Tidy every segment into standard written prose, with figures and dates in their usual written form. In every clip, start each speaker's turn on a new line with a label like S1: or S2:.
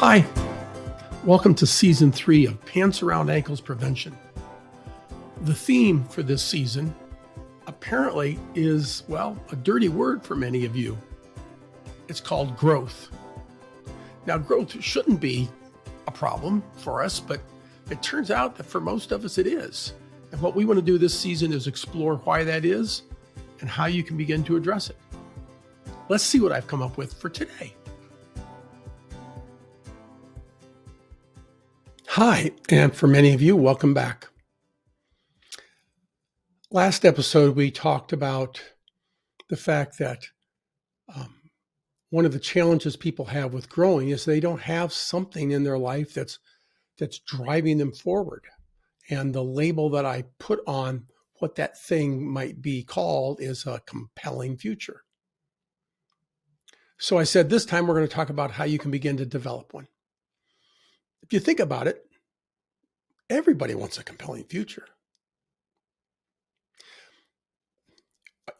S1: Hi, welcome to Season 3 of Pants Around Ankles Prevention. The theme for this season apparently is, well, a dirty word for many of you. It's called growth. Now, growth shouldn't be a problem for us, but it turns out that for most of us it is. And what we want to do this season is explore why that is and how you can begin to address it. Let's see what I've come up with for today. Hi, and for many of you, welcome back. Last episode, we talked about the fact that one of the challenges people have with growing is they don't have something in their life that's driving them forward. And the label that I put on what that thing might be called is a compelling future. So I said this time we're going to talk about how you can begin to develop one. If you think about it, everybody wants a compelling future.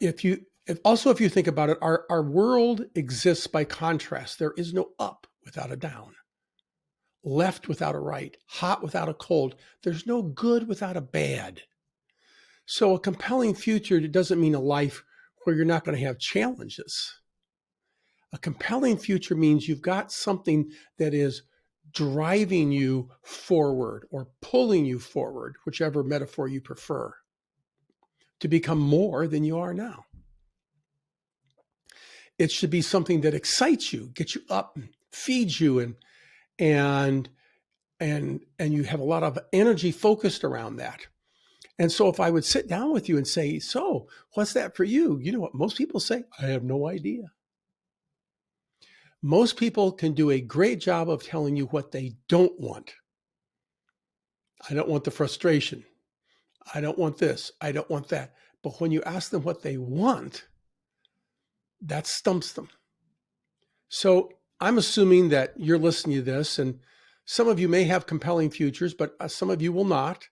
S1: If you think about it, our world exists by contrast. There is no up without a down, left without a right, hot without a cold. There's no good without a bad. So a compelling future doesn't mean a life where you're not going to have challenges. A compelling future means you've got something that is driving you forward or pulling you forward, whichever metaphor you prefer, to become more than you are now. It should be something that excites you, gets you up, and feeds you, and you have a lot of energy focused around that. And so if I would sit down with you and say, so what's that for you? You know what most people say? I have no idea. Most people can do a great job of telling you what they don't want. I don't want the frustration. I don't want this. I don't want that. But when you ask them what they want, that stumps them. So I'm assuming that you're listening to this, and some of you may have compelling futures, but some of you will not.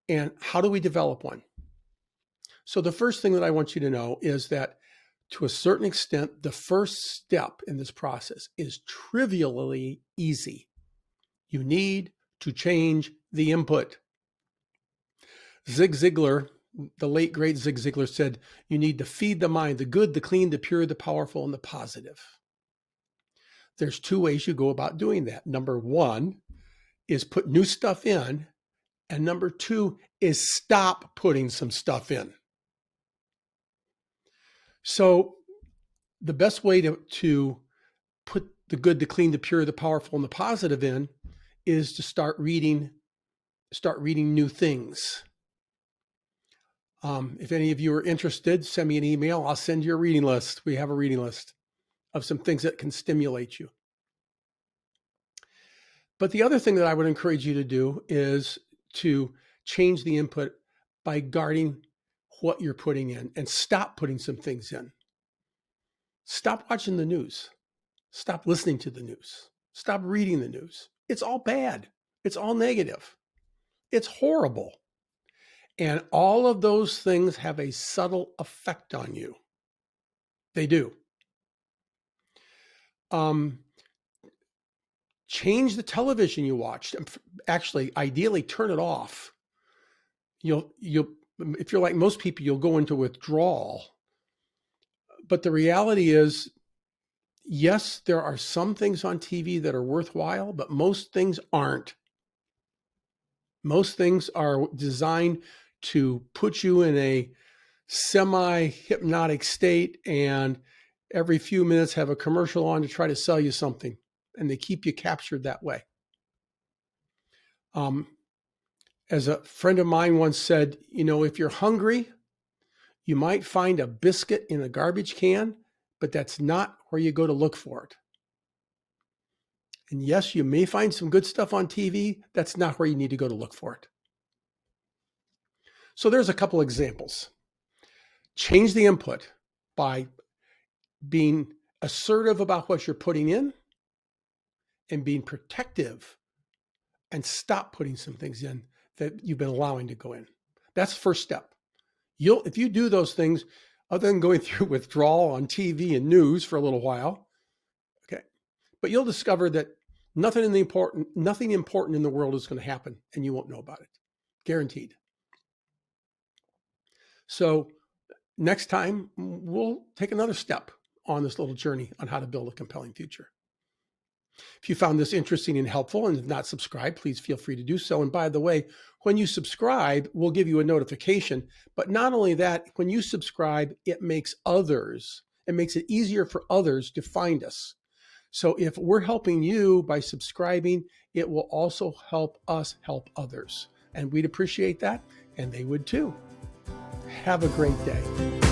S1: And how do we develop one? So the first thing that I want you to know is that to a certain extent, the first step in this process is trivially easy. You need to change the input. Zig Ziglar, the late great Zig Ziglar, said, you need to feed the mind, the good, the clean, the pure, the powerful, and the positive. There's two ways you go about doing that. Number one is put new stuff in, and number two is stop putting some stuff in. So the best way to put the good, the clean, the pure, the powerful, and the positive in is to start reading new things. If any of you are interested, send me an email. I'll send you a reading list. We have a reading list of some things that can stimulate you. But the other thing that I would encourage you to do is to change the input by guarding what you're putting in and stop putting some things in. Stop watching the news. Stop listening to the news. Stop reading the news. It's all bad. It's all negative. It's horrible. And all of those things have a subtle effect on you. They do. Change the television you watched. Actually, ideally, turn it off. You'll if you're like most people, you'll go into withdrawal. But the reality is, yes, there are some things on TV that are worthwhile, but most things aren't. Most things are designed to put you in a semi-hypnotic state and every few minutes have a commercial on to try to sell you something, and they keep you captured that way. As a friend of mine once said, if you're hungry, you might find a biscuit in a garbage can, but that's not where you go to look for it. And yes, you may find some good stuff on TV. That's not where you need to go to look for it. So there's a couple examples. Change the input by being assertive about what you're putting in and being protective, and stop putting some things in that you've been allowing to go in. That's the first step. If you do those things, other than going through withdrawal on TV and news for a little while, okay, but you'll discover that Nothing important in the world is going to happen, and you won't know about it. Guaranteed. So next time, we'll take another step on this little journey on how to build a compelling future. If you found this interesting and helpful and have not subscribed, please feel free to do so. And by the way, when you subscribe, we'll give you a notification. But not only that, when you subscribe, it makes it easier for others to find us. So if we're helping you by subscribing, it will also help us help others. And we'd appreciate that, and they would too. Have a great day.